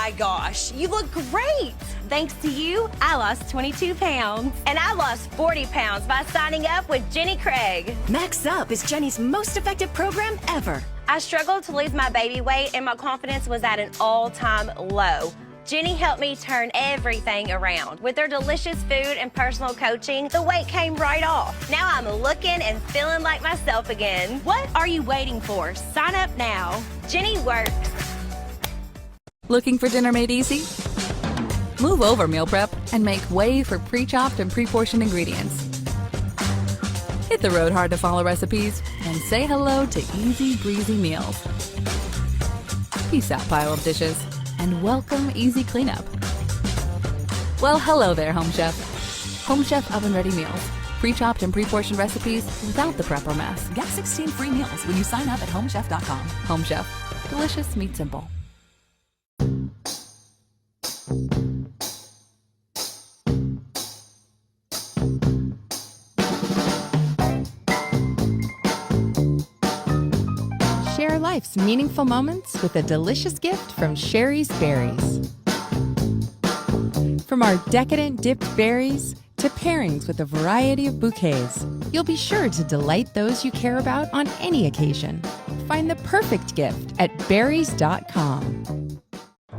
my gosh, you look great. Thanks to you, I lost 22 pounds. And I lost 40 pounds by signing up with Jenny Craig. Max Up is Jenny's most effective program ever. I struggled to lose my baby weight and my confidence was at an all-time low. Jenny helped me turn everything around. With her delicious food and personal coaching, the weight came right off. Now I'm looking and feeling like myself again. What are you waiting for? Sign up now. Jenny works. Looking for dinner made easy? Move over meal prep and make way for pre-chopped and pre-portioned ingredients. Hit the road hard to follow recipes and say hello to easy breezy meals. Peace out, pile of dishes. And welcome easy cleanup. Well, hello there, Home Chef. Home Chef oven-ready meals. Pre-chopped and pre-portioned recipes without the prep or mess. Get 16 free meals when you sign up at homechef.com. Home Chef. Delicious meat simple. Share life's meaningful moments with a delicious gift from Sherry's Berries. From our decadent dipped berries to pairings with a variety of bouquets, you'll be sure to delight those you care about on any occasion. Find the perfect gift at berries.com.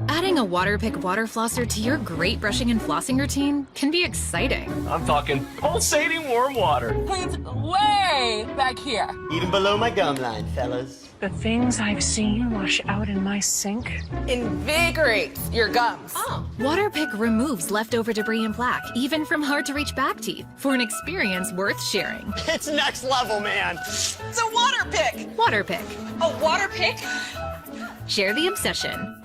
Adding a Waterpik water flosser to your great brushing and flossing routine can be exciting. I'm talking pulsating warm water. It's way back here. Even below my gum line, fellas. The things I've seen wash out in my sink Invigorates your gums. Waterpik removes leftover debris and plaque, even from hard-to-reach back teeth, for an experience worth sharing. It's next level, man. It's a Waterpik. Waterpik. A Waterpik? Share the obsession.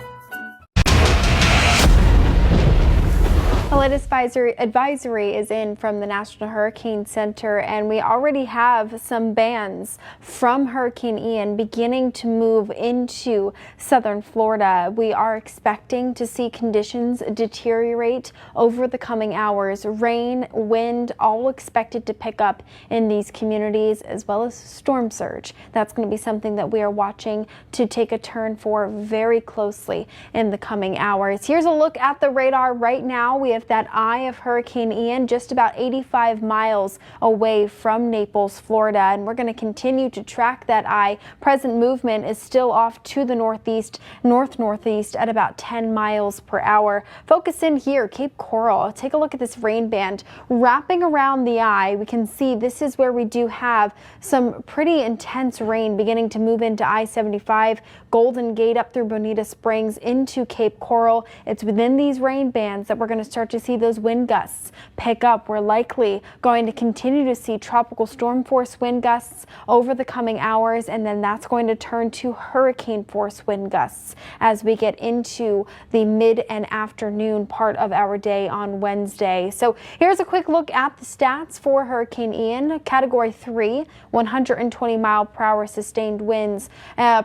The latest advisory is in from the National Hurricane Center, and we already have some bands from Hurricane Ian beginning to move into southern Florida. We are expecting to see conditions deteriorate over the coming hours. Rain, wind, all expected to pick up in these communities, as well as storm surge. That's going to be something that we are watching to take a turn for very closely in the coming hours. Here's a look at the radar right now. We have that eye of Hurricane Ian just about 85 miles away from Naples, Florida, and we're going to continue to track that eye. Present movement is still off to the northeast, northeast at about 10 miles per hour. Focus in here, Cape Coral. Take a look at this rain band wrapping around the eye. We can see this is where we do have some pretty intense rain beginning to move into I-75, Golden Gate up through Bonita Springs into Cape Coral. It's within these rain bands that we're going to start to see those wind gusts pick up. We're likely going to continue to see tropical storm force wind gusts over the coming hours, and then that's going to turn to hurricane force wind gusts as we get into the mid and afternoon part of our day on Wednesday. So here's a quick look at the stats for Hurricane Ian. Category 3, 120 mile per hour sustained winds.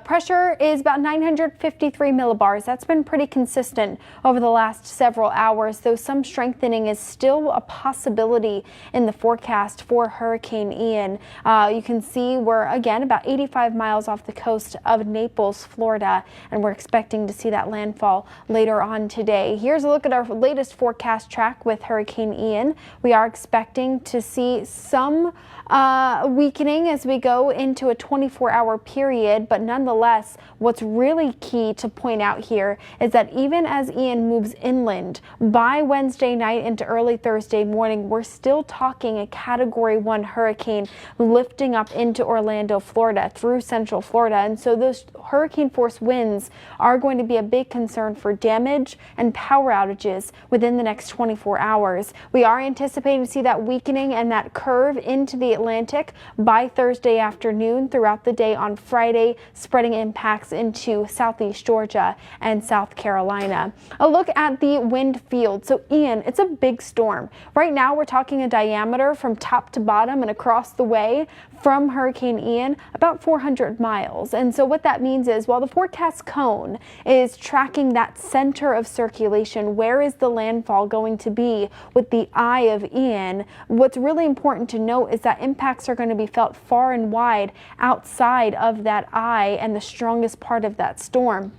Pressure is about 953 millibars. That's been pretty consistent over the last several hours, though some strengthening is still a possibility in the forecast for Hurricane Ian. You can see we're again about 85 miles off the coast of Naples, Florida, and we're expecting to see that landfall later on today. Here's a look at our latest forecast track with Hurricane Ian. We are expecting to see some weakening as we go into a 24-hour period, but nonetheless, what's really key to point out here is that even as Ian moves inland by Wednesday night into early Thursday morning, we're still talking a Category 1 hurricane lifting up into Orlando, Florida, through central Florida, and so those hurricane force winds are going to be a big concern for damage and power outages within the next 24 hours. We are anticipating to see that weakening and that curve into the Atlantic by Thursday afternoon, throughout the day on Friday, spreading impacts into southeast Georgia and South Carolina. A look at the wind field. So Ian, it's a big storm. Right now we're talking a diameter from top to bottom and across the way from Hurricane Ian about 400 miles. And so what that means is, while the forecast cone is tracking that center of circulation, where is the landfall going to be with the eye of Ian, what's really important to note is that impacts are going to be felt far and wide outside of that eye and the strongest part of that storm.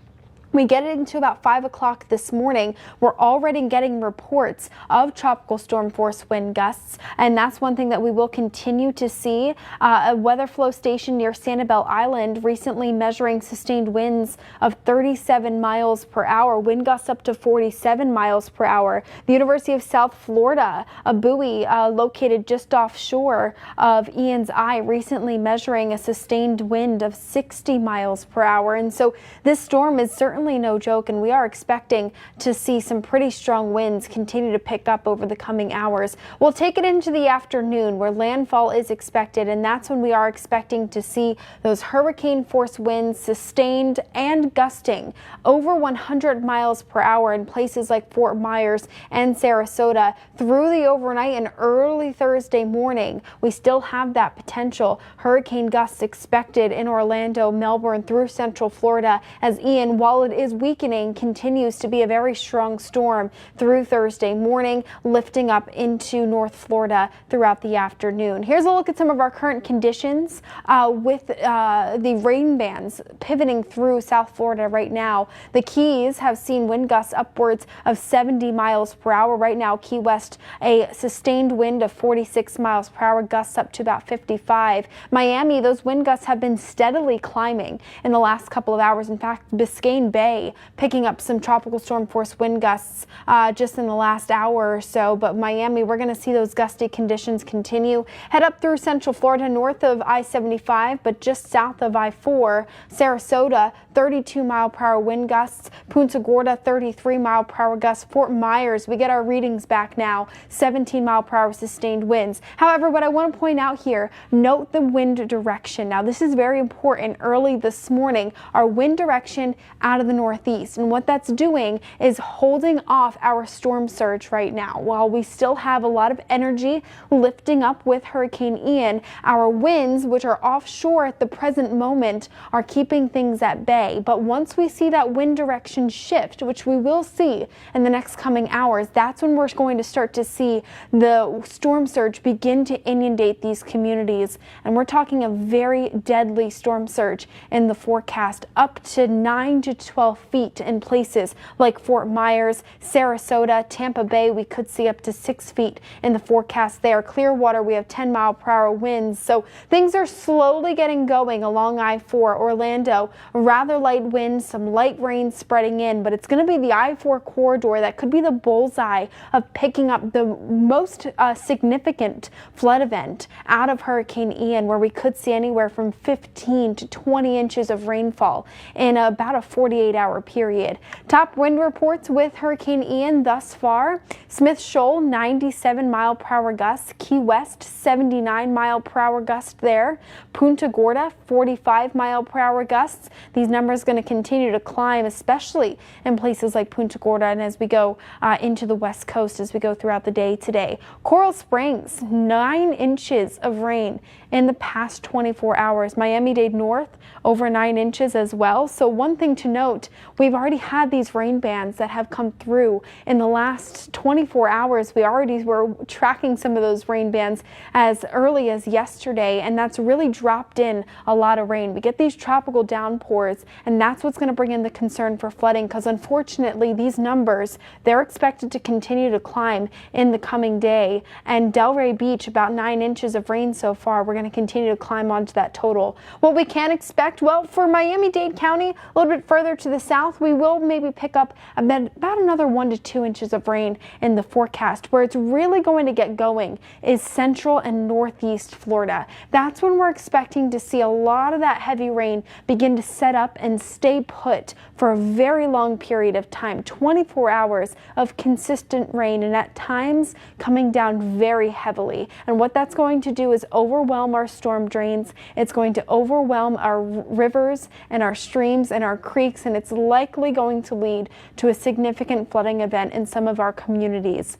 We get into about 5 o'clock this morning. We're already getting reports of tropical storm force wind gusts, and that's one thing that we will continue to see. A weather flow station near Sanibel Island recently measuring sustained winds of 37 miles per hour, wind gusts up to 47 miles per hour. The University of South Florida, a buoy located just offshore of Ian's Eye, recently measuring a sustained wind of 60 miles per hour. And so this storm is certainly no joke, and we are expecting to see some pretty strong winds continue to pick up over the coming hours. We'll take it into the afternoon where landfall is expected, and that's when we are expecting to see those hurricane force winds sustained and gusting over 100 miles per hour in places like Fort Myers and Sarasota through the overnight and early Thursday morning. We still have that potential hurricane gusts expected in Orlando, Melbourne, through Central Florida, as Ian, while it is weakening, continues to be a very strong storm through Thursday morning, lifting up into North Florida throughout the afternoon. Here's a look at some of our current conditions with the rain bands pivoting through South Florida right now. The Keys have seen wind gusts upwards of 70 miles per hour. Right now, Key West, a sustained wind of 46 miles per hour, gusts up to about 55. Miami, those wind gusts have been steadily climbing in the last couple of hours. In fact, Biscayne Bay picking up some tropical storm force wind gusts just in the last hour or so. But Miami, we're going to see those gusty conditions continue. Head up through Central Florida, north of I-75, but just south of I-4. Sarasota, 32 mile per hour wind gusts. Punta Gorda, 33 mile per hour gusts. Fort Myers, we get our readings back now, 17 mile per hour sustained winds. However, what I want to point out here, note the wind direction. Now, this is very important. Early this morning, our wind direction out of the northeast, and what that's doing is holding off our storm surge right now. While we still have a lot of energy lifting up with Hurricane Ian, our winds, which are offshore at the present moment, are keeping things at bay. But once we see that wind direction shift, which we will see in the next coming hours, that's when we're going to start to see the storm surge begin to inundate these communities. And we're talking a very deadly storm surge in the forecast, up to 9 to 12 feet in places like Fort Myers, Sarasota, Tampa Bay. We could see up to 6 feet in the forecast there. Clearwater, we have 10 mile per hour winds. So things are slowly getting going along I-4. Orlando, rather light winds, some light rain spreading in, but it's going to be the I-4 corridor that could be the bullseye of picking up the most significant flood event out of Hurricane Ian, where we could see anywhere from 15 to 20 inches of rainfall in about a 48-hour period. Top wind reports with Hurricane Ian thus far: Smith Shoal, 97 mile per hour gusts. Key West, 79 mile per hour gust there. Punta Gorda, 45 mile per hour gusts. These numbers are going to continue to climb, especially in places like Punta Gorda and as we go into the west coast as we go throughout the day today. Coral Springs, 9 inches of rain in the past 24 hours. Miami-Dade North, over 9 inches as well. So one thing to note, we've already had these rain bands that have come through in the last 24 hours. We already were tracking some of those rain bands as early as yesterday, and that's really dropped in a lot of rain. We get these tropical downpours, and that's what's going to bring in the concern for flooding, because unfortunately these numbers, they're expected to continue to climb in the coming day. And Delray Beach, about 9 inches of rain so far. We're going to continue to climb onto that total. What we can expect, well, for Miami-Dade County, a little bit further to the south, we will maybe pick up about another 1 to 2 inches of rain in the forecast. Where it's really going to get going is central and northeast Florida. That's when we're expecting to see a lot of that heavy rain begin to set up and stay put for a very long period of time. 24 hours of consistent rain, and at times coming down very heavily. And what that's going to do is overwhelm our storm drains. It's going to overwhelm our rivers and our streams and our creeks, and it's likely going to lead to a significant flooding event in some of our communities.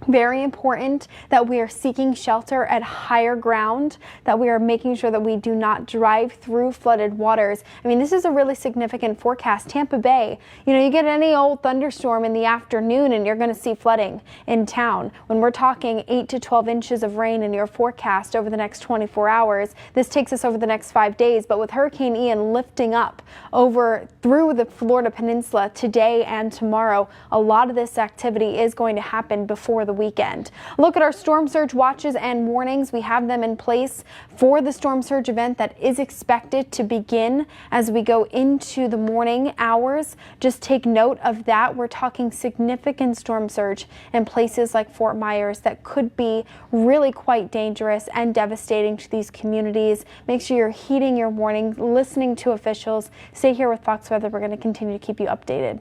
Very important that we are seeking shelter at higher ground, that we are making sure that we do not drive through flooded waters. I mean, this is a really significant forecast. Tampa Bay, you get any old thunderstorm in the afternoon and you're going to see flooding in town. When we're talking 8 to 12 inches of rain in your forecast over the next 24 hours, this takes us over the next 5 days. But with Hurricane Ian lifting up over through the Florida Peninsula today and tomorrow, a lot of this activity is going to happen before the weekend. Look at our storm surge watches and warnings. We have them in place for the storm surge event that is expected to begin as we go into the morning hours. Just take note of that. We're talking significant storm surge in places like Fort Myers that could be really quite dangerous and devastating to these communities. Make sure you're heeding your warning, listening to officials. Stay here with Fox Weather. We're going to continue to keep you updated.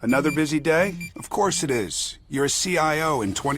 Another busy day? Of course it is. You're a CIO in 20...